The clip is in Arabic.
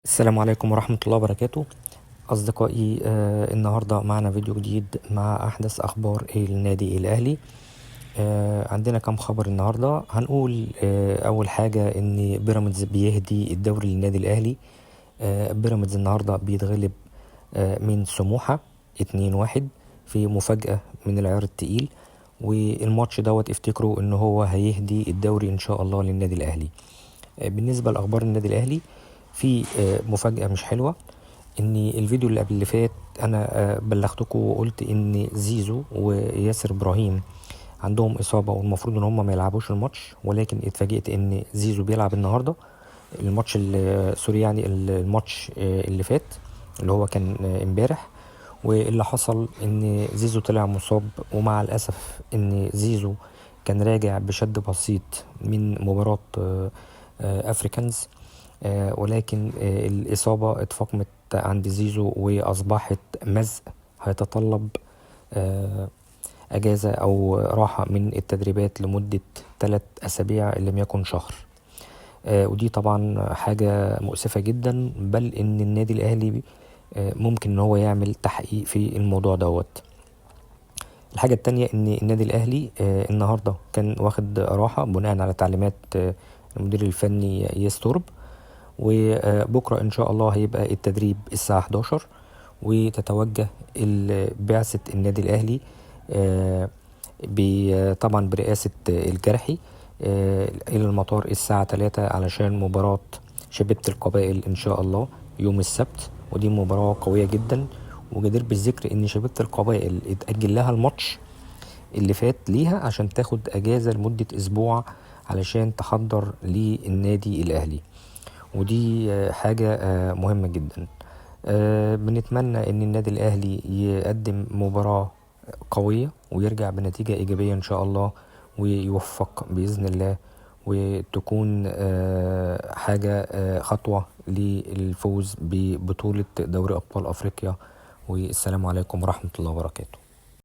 السلام عليكم ورحمة الله وبركاته. أصدقائي، النهاردة معنا فيديو جديد مع أحدث أخبار النادي الأهلي. عندنا كام خبر النهاردة. هنقول أول حاجة إن بيراميدز بيهدي الدوري للنادي الأهلي. بيراميدز النهاردة بيتغلب من سموحة 2-1 في مفاجأة من العيار التقيل، والماتش دوت افتكروا إن هو هيهدي الدوري إن شاء الله للنادي الأهلي. بالنسبة لأخبار النادي الأهلي، في مفاجأة مش حلوة. ان الفيديو اللي قبل اللي فات انا بلغتكم وقلت ان زيزو وياسر ابراهيم عندهم اصابة والمفروض ان هم ما يلعبوش الماتش، ولكن اتفاجئت ان زيزو بيلعب النهاردة الماتش سوري، يعني الماتش اللي فات اللي هو كان امبارح. واللي حصل ان زيزو طلع مصاب، ومع الاسف ان زيزو كان راجع بشد بسيط من مباراة افريكانز، ولكن الإصابة اتفاقمت عند زيزو وأصبحت مزق هيتطلب أجازة أو راحة من التدريبات لمدة 3 أسابيع إن لم يكن شهر. ودي طبعا حاجة مؤسفة جدا، بل إن النادي الأهلي ممكن إن هو يعمل تحقيق في الموضوع دوت. الحاجة التانية إن النادي الأهلي النهاردة كان واخد راحة بناء على تعليمات المدير الفني يستورب، وبكرة إن شاء الله هيبقى التدريب الساعة 11، وتتوجه بعثة النادي الأهلي طبعا برئاسة الجرحي إلى المطار الساعة 3 علشان مباراة شبيبة القبائل إن شاء الله يوم السبت. ودي مباراة قوية جدا، وجدير بالذكر إن شبيبة القبائل اتأجل لها الماتش اللي فات ليها عشان تاخد أجازة لمدة أسبوع علشان تحضر للنادي الأهلي، ودي حاجة مهمة جدا. بنتمنى ان النادي الاهلي يقدم مباراة قوية ويرجع بنتيجة ايجابية ان شاء الله، ويوفق باذن الله، وتكون حاجة خطوة للفوز ببطولة دوري ابطال افريقيا. والسلام عليكم ورحمة الله وبركاته.